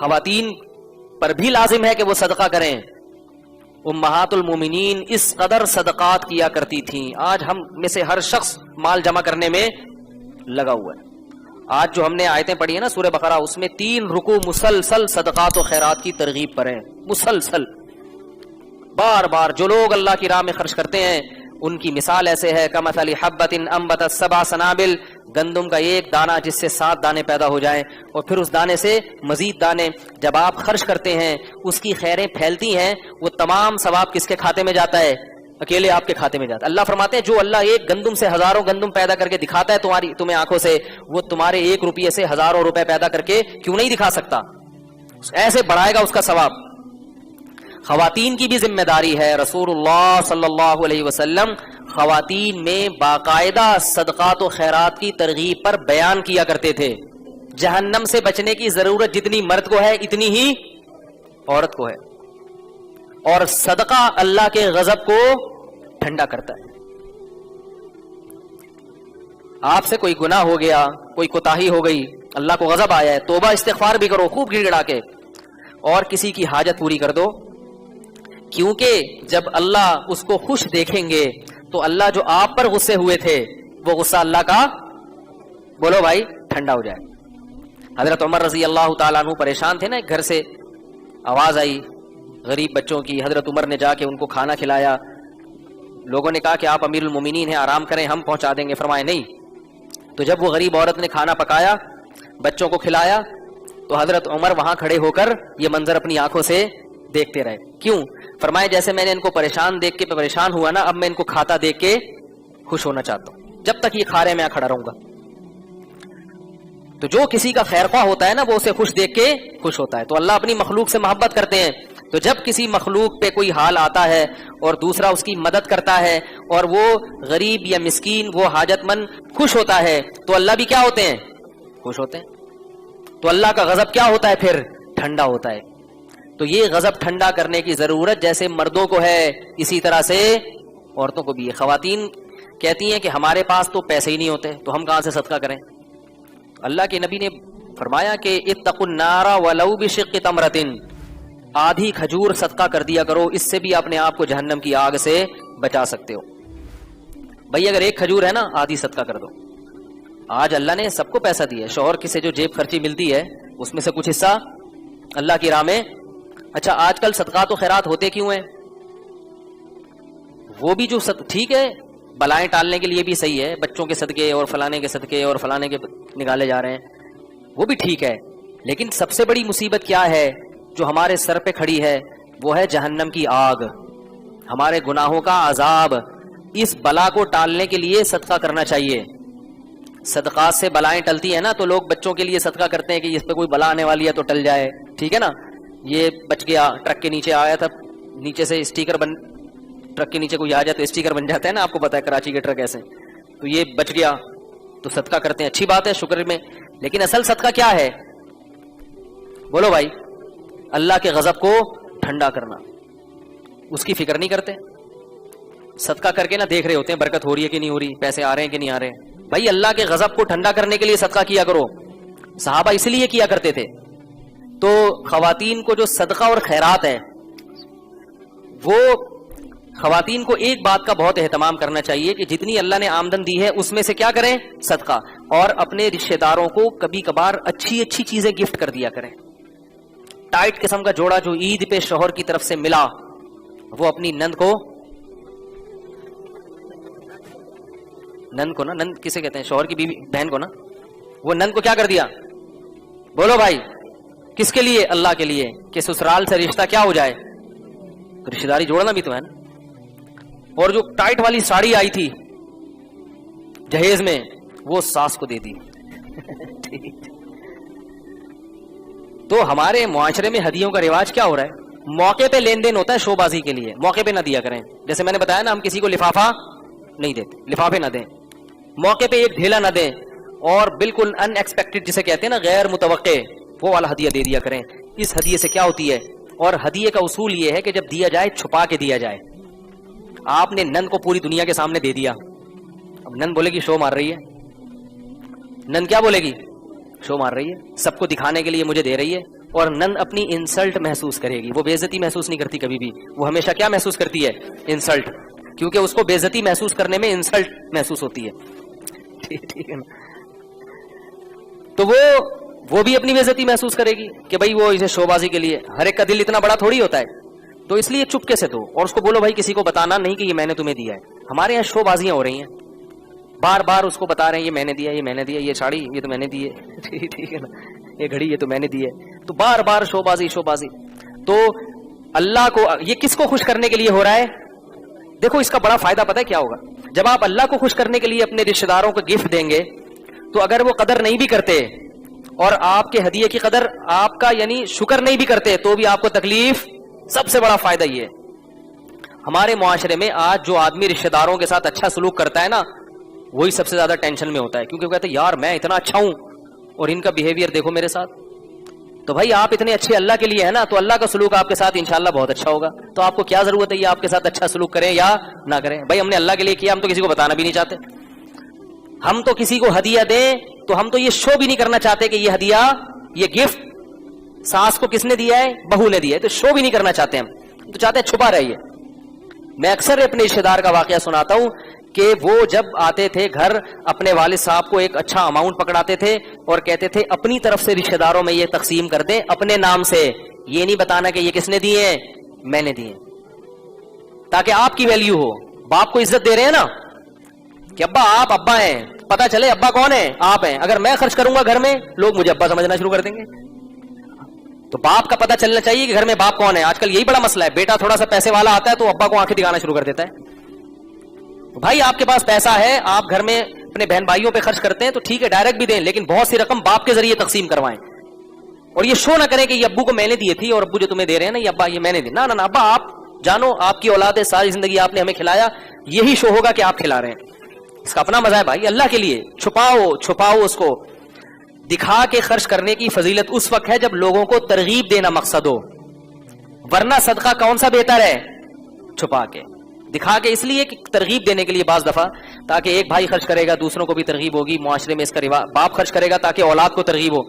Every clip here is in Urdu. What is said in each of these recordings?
خواتین پر بھی لازم ہے کہ وہ صدقہ کریں. امہات المومنین اس قدر صدقات کیا کرتی تھیں. آج ہم میں سے ہر شخص مال جمع کرنے میں لگا ہوا ہے. آج جو ہم نے آیتیں پڑھی ہیں نا سورہ بقرہ، اس میں 3 رکوع مسلسل صدقات و خیرات کی ترغیب پر ہیں. مسلسل بار بار جو لوگ اللہ کی راہ میں خرچ کرتے ہیں ان کی مثال ایسے ہے کمثل حبۃ انبتت 7 سنابل، گندم کا ایک دانہ جس سے 7 دانے پیدا ہو جائیں اور پھر اس دانے سے مزید دانے. جب آپ خرچ کرتے ہیں اس کی خیریں پھیلتی ہیں، وہ تمام ثواب کس کے کھاتے میں جاتا ہے؟ اکیلے آپ کے کھاتے میں جاتا ہے. اللہ فرماتے ہیں جو اللہ ایک گندم سے ہزاروں گندم پیدا کر کے دکھاتا ہے تمہیں آنکھوں سے، وہ تمہارے 1 روپیے سے ہزاروں روپے پیدا کر کے کیوں نہیں دکھا سکتا؟ ایسے بڑھائے گا اس کا ثواب. خواتین کی بھی ذمہ داری ہے. رسول اللہ صلی اللہ علیہ وسلم خواتین میں باقاعدہ صدقات و خیرات کی ترغیب پر بیان کیا کرتے تھے. جہنم سے بچنے کی ضرورت جتنی مرد کو ہے اتنی ہی عورت کو ہے، اور صدقہ اللہ کے غضب کو ٹھنڈا کرتا ہے. آپ سے کوئی گناہ ہو گیا، کوئی کوتاہی ہو گئی، اللہ کو غضب آیا ہے، توبہ استغفار بھی کرو خوب گڑ گڑا کے، اور کسی کی حاجت پوری کر دو. کیونکہ جب اللہ اس کو خوش دیکھیں گے تو اللہ جو آپ پر غصے ہوئے تھے وہ غصہ اللہ کا، بولو بھائی، ٹھنڈا ہو جائے. حضرت عمر رضی اللہ تعالیٰ عنہ پریشان تھے نا، ایک گھر سے آواز آئی غریب بچوں کی. حضرت عمر نے جا کے ان کو کھانا کھلایا. لوگوں نے کہا کہ آپ امیر المومنین ہیں، آرام کریں، ہم پہنچا دیں گے. فرمائے نہیں. تو جب وہ غریب عورت نے کھانا پکایا، بچوں کو کھلایا، تو حضرت عمر وہاں کھڑے ہو کر یہ منظر اپنی آنکھوں سے دیکھتے رہے. کیوں؟ فرمائے جیسے میں نے ان کو پریشان دیکھ کے پریشان ہوا نا، اب میں ان کو کھاتا دیکھ کے خوش ہونا چاہتا ہوں. جب تک یہ کھا رہے میں کھڑا رہوں گا. تو جو کسی کا خیر خواہ ہوتا ہے نا، وہ اسے خوش دیکھ کے خوش ہوتا ہے. تو اللہ اپنی مخلوق سے محبت کرتے ہیں. تو جب کسی مخلوق پہ کوئی حال آتا ہے اور دوسرا اس کی مدد کرتا ہے اور وہ غریب یا مسکین، وہ حاجت مند خوش ہوتا ہے، تو اللہ بھی کیا ہوتے ہیں؟ خوش ہوتے ہیں. تو اللہ کا غضب کیا ہوتا ہے پھر؟ ٹھنڈا ہوتا ہے. تو یہ غضب ٹھنڈا کرنے کی ضرورت جیسے مردوں کو ہے اسی طرح سے عورتوں کو بھی ہے. خواتین کہتی ہیں کہ ہمارے پاس تو پیسے ہی نہیں ہوتے، تو ہم کہاں سے صدقہ کریں؟ اللہ کے نبی نے فرمایا کہ اتقوا النار ولو بشق تمرۃ، آدھی کھجور صدقہ کر دیا کرو، اس سے بھی اپنے آپ کو جہنم کی آگ سے بچا سکتے ہو. بھائی اگر ایک کھجور ہے نا، آدھی صدقہ کر دو. آج اللہ نے سب کو پیسہ دیا ہے. شوہر کی سے جو جیب خرچی ملتی ہے اس میں سے کچھ حصہ اللہ کی راہ میں. اچھا آج کل صدقات و خیرات ہوتے کیوں ہیں؟ وہ بھی جو ٹھیک ہے، بلائیں ٹالنے کے لیے بھی صحیح ہے، بچوں کے صدقے اور فلانے کے صدقے اور فلانے کے نکالے جا رہے ہیں، وہ بھی ٹھیک ہے. لیکن سب سے بڑی مصیبت کیا ہے جو ہمارے سر پہ کھڑی ہے؟ وہ ہے جہنم کی آگ، ہمارے گناہوں کا عذاب. اس بلا کو ٹالنے کے لیے صدقہ کرنا چاہیے. صدقات سے بلائیں ٹلتی ہیں نا، تو لوگ بچوں کے لیے صدقہ کرتے ہیں کہ اس پہ کوئی بلا آنے والی ہے تو ٹل جائے. ٹھیک ہے نا، یہ بچ گیا، ٹرک کے نیچے آیا تھا، نیچے سے اسٹیکر ٹرک کے نیچے کوئی آ جائے تو اسٹیکر بن جاتا ہے نا، آپ کو پتا ہے کراچی کے ٹرک ایسے. تو یہ بچ گیا تو صدقہ کرتے ہیں، اچھی بات ہے، شکر میں. لیکن اصل صدقہ کیا ہے؟ بولو بھائی، اللہ کے غضب کو ٹھنڈا کرنا. اس کی فکر نہیں کرتے. صدقہ کر کے نہ دیکھ رہے ہوتے ہیں برکت ہو رہی ہے کہ نہیں ہو رہی، پیسے آ رہے ہیں کہ نہیں آ رہے. بھائی اللہ کے غضب کو ٹھنڈا کرنے کے لیے صدقہ کیا کرو. صحابہ اس لیے کیا کرتے تھے. تو خواتین کو جو صدقہ اور خیرات ہے، وہ خواتین کو ایک بات کا بہت اہتمام کرنا چاہیے کہ جتنی اللہ نے آمدن دی ہے اس میں سے کیا کریں؟ صدقہ. اور اپنے رشتہ داروں کو کبھی کبھار اچھی اچھی چیزیں گفٹ کر دیا کریں. ٹائٹ قسم کا جوڑا جو عید پہ شوہر کی طرف سے ملا، وہ اپنی نند کو نا، نند کسے کہتے ہیں؟ شوہر کی بیوی بہن کو نا. وہ نند کو کیا کر دیا؟ بولو بھائی، کس کے لیے؟ اللہ کے لیے، کہ سسرال سے رشتہ کیا ہو جائے، رشتہ داری جوڑنا بھی تو ہے نا. اور جو ٹائٹ والی ساڑی آئی تھی جہیز میں، وہ ساس کو دے دی. تو ہمارے معاشرے میں ہدیوں کا رواج کیا ہو رہا ہے؟ موقع پہ لین دین ہوتا ہے شو بازی کے لیے، موقع پہ نہ دیا کریں. جیسے میں نے بتایا نا، ہم کسی کو لفافہ نہیں دیتے، لفافے نہ دیں، موقع پہ ایک ڈھیلا نہ دیں، اور بالکل ان ایکسپیکٹڈ جسے کہتے ہیں نا، غیر متوقع، وہ والا ہدیہ دے دیا کریں. اس ہدیے سے کیا ہوتی ہے؟ اور ہدیے کا اصول یہ ہے کہ جب دیا جائے چھپا کے دیا جائے. آپ نے نند کو پوری دنیا کے سامنے دے دیا، اب نند بولے گی شو مار رہی ہے. نند کیا بولے گی؟ شو مار رہی ہے، سب کو دکھانے کے لیے مجھے دے رہی ہے. اور نن اپنی انسلٹ محسوس کرے گی. وہ بے عزتی محسوس نہیں کرتی کبھی بھی, وہ ہمیشہ کیا محسوس کرتی ہے؟ انسلٹ, کیونکہ اس کو بے عزتی محسوس کرنے میں انسلٹ محسوس ہوتی ہے. ٹھیک ہے نا؟ تو وہ بھی اپنی بے عزتی محسوس کرے گی کہ بھائی وہ اسے شو بازی کے لیے, ہر ایک کا دل اتنا بڑا تھوڑی ہوتا ہے, تو اس لیے چپکے سے دو اور اس کو بولو بھائی کسی کو بتانا نہیں کہ یہ میں نے تمہیں دیا ہے. ہمارے یہاں شو بازیاں ہو رہی ہیں, بار بار اس کو بتا رہے ہیں یہ میں نے دیا, یہ میں نے دیا, یہ ساڑی یہ تو میں نے دی ہے, ٹھیک ہے نا, یہ گھڑی یہ تو میں نے دی ہے. تو بار بار شو بازی شو بازی. تو اللہ کو یہ کس کو خوش کرنے کے لیے ہو رہا ہے؟ دیکھو اس کا بڑا فائدہ پتہ ہے کیا ہوگا؟ جب آپ اللہ کو خوش کرنے کے لیے اپنے رشتہ داروں کو گفٹ دیں گے تو اگر وہ قدر نہیں بھی کرتے اور آپ کے ہدیے کی قدر آپ کا یعنی شکر نہیں بھی کرتے تو بھی آپ کو تکلیف. سب سے بڑا فائدہ یہ ہے, ہمارے معاشرے میں آج جو آدمی رشتہ داروں کے ساتھ اچھا سلوک کرتا ہے نا, وہی سب سے زیادہ ٹینشن میں ہوتا ہے, کیونکہ وہ کہتے ہیں یار میں اتنا اچھا ہوں اور ان کا بیہیویئر دیکھو میرے ساتھ. تو بھائی آپ اتنے اچھے اللہ کے لیے ہے نا, تو اللہ کا سلوک آپ کے ساتھ انشاءاللہ بہت اچھا ہوگا. تو آپ کو کیا ضرورت ہے یہ آپ کے ساتھ اچھا سلوک کریں یا نہ کریں؟ بھائی ہم نے اللہ کے لیے کیا, ہم تو کسی کو بتانا بھی نہیں چاہتے. ہم تو کسی کو ہدیہ دیں تو ہم تو یہ شو بھی نہیں کرنا چاہتے کہ یہ ہدیہ یہ گفٹ ساس کو کس نے دیا ہے, بہو نے دیا ہے, تو شو بھی نہیں کرنا چاہتے ہم, تو چاہتے ہیں چھپا رہیے. میں اکثر اپنے رشتے دار کا واقعہ سناتا ہوں کہ وہ جب آتے تھے گھر اپنے والد صاحب کو ایک اچھا اماؤنٹ پکڑاتے تھے اور کہتے تھے اپنی طرف سے رشتے داروں میں یہ تقسیم کر دیں اپنے نام سے, یہ نہیں بتانا کہ یہ کس نے دیے ہیں, میں نے دیے, تاکہ آپ کی ویلیو ہو. باپ کو عزت دے رہے ہیں نا کہ ابا آپ ابا ہیں, پتا چلے ابا کون ہے, آپ ہیں. اگر میں خرچ کروں گا گھر میں لوگ مجھے ابا سمجھنا شروع کر دیں گے. تو باپ کا پتا چلنا چاہیے کہ گھر میں باپ کون ہے. آج کل یہی بڑا مسئلہ ہے, بیٹا تھوڑا سا پیسے والا آتا ہے تو ابا کو آنکھیں دکھانا شروع کر دیتا ہے. بھائی آپ کے پاس پیسہ ہے, آپ گھر میں اپنے بہن بھائیوں پہ خرچ کرتے ہیں تو ٹھیک ہے ڈائریکٹ بھی دیں, لیکن بہت سی رقم باپ کے ذریعے تقسیم کروائیں. اور یہ شو نہ کریں کہ یہ ابو کو میں نے دیے تھی اور ابو جو تمہیں دے رہے ہیں نا یہ ابا یہ میں نے دی. نہ ابا آپ جانو آپ کی اولاد ہے, ساری زندگی آپ نے ہمیں کھلایا, یہی شو ہوگا کہ آپ کھلا رہے ہیں. اس کا اپنا مزہ ہے بھائی, اللہ کے لیے چھپاؤ اس کو. دکھا کے خرچ کرنے کی فضیلت اس وقت ہے جب لوگوں کو ترغیب دینا مقصد ہو, ورنہ صدقہ کون سا بہتر ہے؟ چھپا کے. دکھا کے اس لیے کہ ترغیب دینے کے لیے بعض دفعہ, تاکہ ایک بھائی خرچ کرے گا دوسروں کو بھی ترغیب ہوگی, معاشرے میں اس کا رواج, باپ خرچ کرے گا تاکہ اولاد کو ترغیب ہو.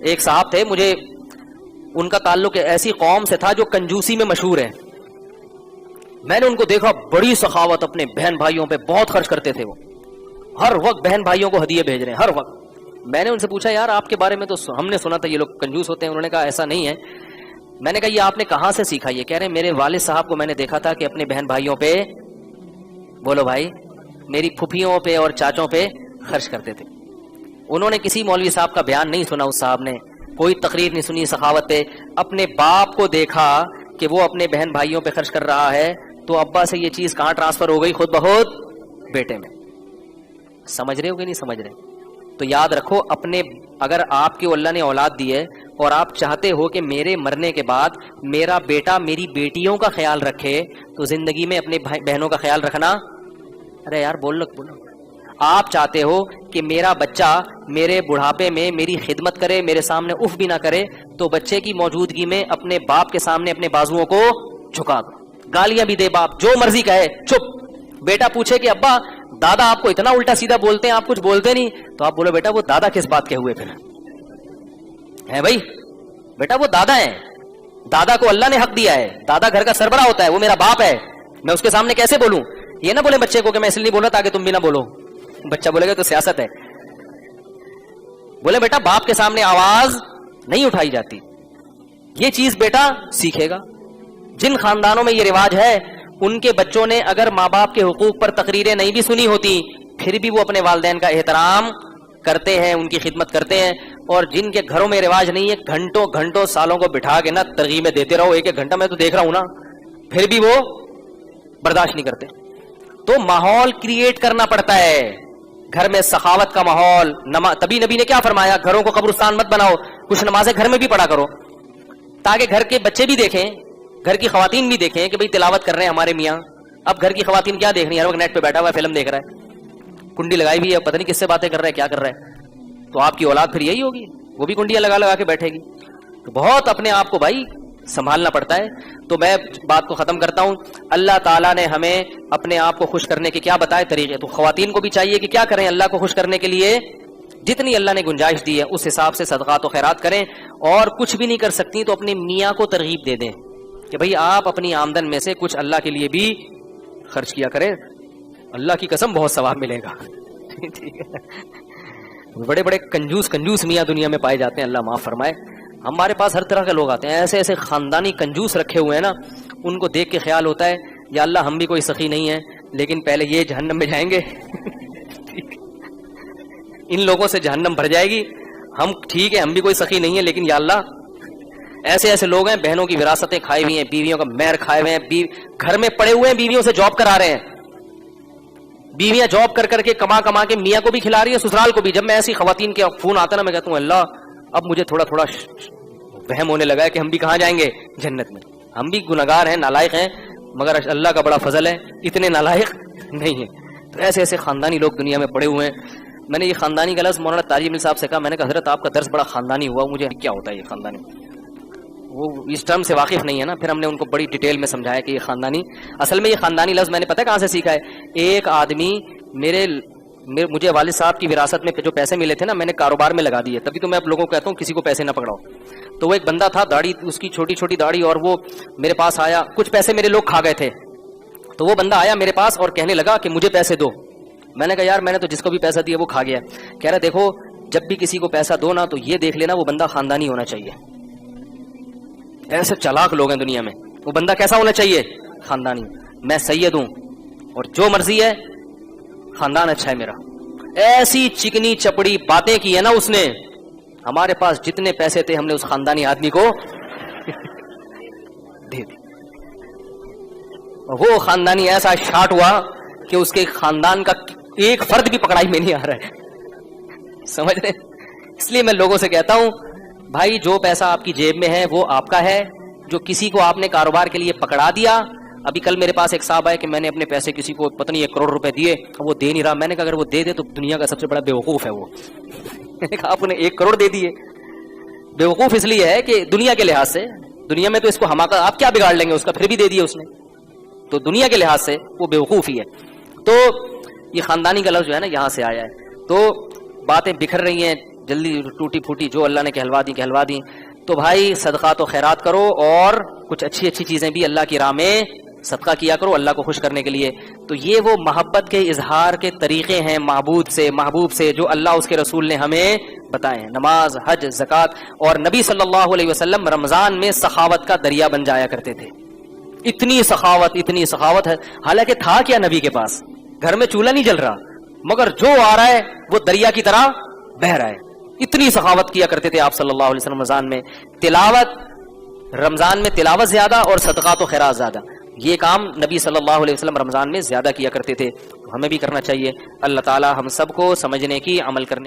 ایک صاحب تھے, مجھے ان کا تعلق ایسی قوم سے تھا جو کنجوسی میں مشہور ہے. میں نے ان کو دیکھا بڑی سخاوت, اپنے بہن بھائیوں پہ بہت خرچ کرتے تھے. وہ ہر وقت بہن بھائیوں کو ہدیے بھیج رہے ہیں ہر وقت. میں نے ان سے پوچھا یار آپ کے بارے میں تو ہم نے سنا تھا یہ لوگ کنجوس ہوتے ہیں. انہوں نے کہا ایسا نہیں ہے. میں نے کہا یہ آپ نے کہاں سے سیکھا؟ یہ کہہ رہے ہیں میرے والد صاحب کو میں نے دیکھا تھا کہ اپنے بہن بھائیوں پہ, بولو بھائی, میری پھپھیوں پہ اور چاچوں پہ خرچ کرتے تھے. انہوں نے کسی مولوی صاحب کا بیان نہیں سنا, اس صاحب نے کوئی تقریر نہیں سنی سخاوت پہ, اپنے باپ کو دیکھا کہ وہ اپنے بہن بھائیوں پہ خرچ کر رہا ہے تو ابا سے یہ چیز کہاں ٹرانسفر ہو گئی؟ خود بخود بیٹے میں. سمجھ رہے ہو کہ نہیں سمجھ رہے؟ تو یاد رکھو, اپنے اگر آپ کی اللہ نے اولاد دی ہے اور آپ چاہتے ہو کہ میرے مرنے کے بعد میرا بیٹا میری بیٹیوں کا خیال رکھے, تو زندگی میں اپنے بہنوں کا خیال رکھنا. ارے یار بولو. آپ چاہتے ہو کہ میرا بچہ میرے بڑھاپے میں میری خدمت کرے, میرے سامنے اف بھی نہ کرے, تو بچے کی موجودگی میں اپنے باپ کے سامنے اپنے بازوؤں کو جھکا دو, گالیاں بھی دے باپ, جو مرضی کہے چپ. بیٹا پوچھے کہ ابا دادا آپ کو اتنا الٹا سیدھا بولتے ہیں, آپ کچھ بولتے نہیں, تو آپ بولو بیٹا وہ دادا کس بات کے ہوئے پھر ہے بھائی؟ بیٹا وہ دادا ہیں, دادا کو اللہ نے حق دیا ہے, دادا گھر کا سربراہ ہوتا ہے, وہ میرا باپ ہے, میں اس کے سامنے کیسے بولوں؟ یہ نہ بولے بچے کو کہ میں اس لیے نہیں بول رہا تاکہ تم بھی نہ بولو. بچہ بولے گا تو سیاست ہے. بولے بیٹا باپ کے سامنے آواز نہیں اٹھائی جاتی. یہ چیز بیٹا سیکھے گا. جن خاندانوں میں یہ رواج ہے ان کے بچوں نے اگر ماں باپ کے حقوق پر تقریریں نہیں بھی سنی ہوتی پھر بھی وہ اپنے والدین کا احترام کرتے ہیں, ان کی خدمت کرتے ہیں. اور جن کے گھروں میں رواج نہیں ہے, گھنٹوں گھنٹوں سالوں کو بٹھا کے نا ترغیبیں دیتے رہو, ایک ایک گھنٹہ میں تو دیکھ رہا ہوں نا, پھر بھی وہ برداشت نہیں کرتے. تو ماحول کریٹ کرنا پڑتا ہے گھر میں, سخاوت کا ماحول. تبھی نبی نے کیا فرمایا, گھروں کو قبرستان مت بناؤ, کچھ نمازیں گھر میں بھی پڑھا کرو, تاکہ گھر کے بچے بھی دیکھیں, گھر کی خواتین بھی دیکھیں کہ بھئی تلاوت کر رہے ہیں ہمارے میاں. اب گھر کی خواتین کیا دیکھ رہی ہیں, ہر وقت نیٹ پہ بیٹھا ہوا ہے فلم دیکھ رہا ہے, کنڈی لگائی ہوئی ہے, پتہ نہیں کس سے باتیں کر رہا ہے, کیا کر رہا ہے. تو آپ کی اولاد پھر یہی ہوگی, وہ بھی کنڈیاں لگا لگا کے بیٹھے گی. تو بہت اپنے آپ کو بھائی سنبھالنا پڑتا ہے. تو میں بات کو ختم کرتا ہوں. اللہ تعالیٰ نے ہمیں اپنے آپ کو خوش کرنے کے کیا بتائے طریقے, تو خواتین کو بھی چاہیے کہ کیا کریں اللہ کو خوش کرنے کے لیے, جتنی اللہ نے گنجائش دی ہے اس حساب سے صدقات و خیرات کریں، اور کچھ بھی نہیں کر سکتی تو اپنے میاں کو ترغیب دے دیں کہ بھئی آپ اپنی آمدن میں سے کچھ اللہ کے لیے بھی خرچ کیا کریں، اللہ کی قسم بہت ثواب ملے گا. ٹھیک ہے، بڑے بڑے کنجوس میاں دنیا میں پائے جاتے ہیں، اللہ معاف فرمائے. ہمارے پاس ہر طرح کے لوگ آتے ہیں، ایسے ایسے خاندانی کنجوس رکھے ہوئے ہیں نا، ان کو دیکھ کے خیال ہوتا ہے یا اللہ ہم بھی کوئی سخی نہیں ہے، لیکن پہلے یہ جہنم میں جائیں گے. ان لوگوں سے جہنم بھر جائے گی، ہم ٹھیک ہے ہم بھی کوئی سخی نہیں ہے، لیکن یا اللہ ایسے ایسے لوگ ہیں بہنوں کی وراثتیں کھائی ہوئی ہیں، بیویوں کا مہر کھائے ہوئے ہیں، گھر میں پڑے ہوئے ہیں، بیویوں سے جاب کرا رہے ہیں، بیویاں جاب کر کر کے کما کے میاں کو بھی کھلا رہی ہے، سسرال کو بھی. جب میں ایسی خواتین کے فون آتا نا، میں کہتا ہوں اللہ اب مجھے تھوڑا وہم ہونے لگا ہے کہ ہم بھی کہاں جائیں گے، جنت میں. ہم بھی گناہگار ہیں، نالائق ہیں، مگر اللہ کا بڑا فضل ہے اتنے نالائق نہیں ہیں. تو ایسے ایسے خاندانی لوگ دنیا میں پڑے ہوئے ہیں. میں نے یہ خاندانی کا لفظ مولانا طارق جمیل صاحب سے کہا، میں نے کہا حضرت آپ کا درس بڑا خاندانی ہوا، مجھے کیا ہوتا ہے یہ خاندانی، وہ اس ٹرم سے واقف نہیں ہے نا. پھر ہم نے ان کو بڑی ڈیٹیل میں سمجھایا کہ یہ خاندانی، اصل میں یہ خاندانی لفظ میں نے پتہ کہاں سے سیکھا ہے. ایک آدمی مجھے والد صاحب کی وراثت میں جو پیسے ملے تھے نا، میں نے کاروبار میں لگا دیے، تبھی تو میں آپ لوگوں کو کہتا ہوں کسی کو پیسے نہ پکڑاؤ. تو وہ ایک بندہ تھا، داڑھی اس کی چھوٹی چھوٹی داڑھی، اور وہ میرے پاس آیا، کچھ پیسے میرے لوگ کھا گئے تھے، تو وہ بندہ آیا میرے پاس اور کہنے لگا کہ مجھے پیسے دو. میں نے کہا یار میں نے تو جس کو بھی پیسہ دیا وہ کھا گیا. کہہ رہا دیکھو جب بھی کسی کو پیسہ دو نا تو یہ دیکھ لینا وہ بندہ خاندانی ہونا چاہیے. ایسے چالاک لوگ ہیں دنیا میں. وہ بندہ کیسا ہونا چاہیے؟ خاندانی. میں سید ہوں اور جو مرضی ہے خاندان اچھا ہے میرا. ایسی چکنی چپڑی باتیں کی ہے نا اس نے. ہمارے پاس جتنے پیسے تھے ہم نے اس خاندانی آدمی کو دے دی. وہ خاندانی ایسا شاٹ ہوا کہ اس کے خاندان کا ایک فرد بھی پکڑائی میں نہیں آ رہا ہے. سمجھ رہے؟ اس لیے میں لوگوں سے کہتا ہوں بھائی جو پیسہ آپ کی جیب میں ہے وہ آپ کا ہے. جو کسی کو آپ نے کاروبار کے لیے پکڑا دیا، ابھی کل میرے پاس ایک صاحب آئے کہ میں نے اپنے پیسے کسی کو پتہ نہیں 1 کروڑ روپے دیے، وہ دے نہیں رہا. میں نے کہا اگر وہ دے دے تو دنیا کا سب سے بڑا بیوقوف ہے وہ. میں نے کہا آپ نے 1 کروڑ دے دیے. بیوقوف اس لیے ہے کہ دنیا کے لحاظ سے، دنیا میں تو اس کو حماقت آپ کیا بگاڑ لیں گے اس کا، پھر بھی دے دیا اس نے، تو دنیا کے لحاظ سے وہ بیوقوف ہی ہے. تو یہ خاندانی کا لفظ جو ہے نا یہاں سے آیا ہے. تو باتیں بکھر رہی ہیں جلدی ٹوٹی پھوٹی، جو اللہ نے کہلوا دی. تو بھائی صدقات و خیرات کرو، اور کچھ اچھی اچھی چیزیں بھی اللہ کی راہ میں صدقہ کیا کرو اللہ کو خوش کرنے کے لیے. تو یہ وہ محبت کے اظہار کے طریقے ہیں محبوب سے جو اللہ اس کے رسول نے ہمیں بتائے ہیں. نماز، حج، زکوٰۃ. اور نبی صلی اللہ علیہ وسلم رمضان میں سخاوت کا دریا بن جایا کرتے تھے. اتنی سخاوت ہے، حالانکہ تھا کیا نبی کے پاس، گھر میں چولہا نہیں جل رہا، مگر جو آ رہا ہے وہ دریا کی طرح بہ رہا ہے. اتنی سخاوت کیا کرتے تھے آپ صلی اللہ علیہ وسلم رمضان میں. رمضان میں تلاوت زیادہ اور صدقات و خیرات زیادہ، یہ کام نبی صلی اللہ علیہ وسلم رمضان میں زیادہ کیا کرتے تھے. ہمیں بھی کرنا چاہیے. اللہ تعالی ہم سب کو سمجھنے کی، عمل کرنے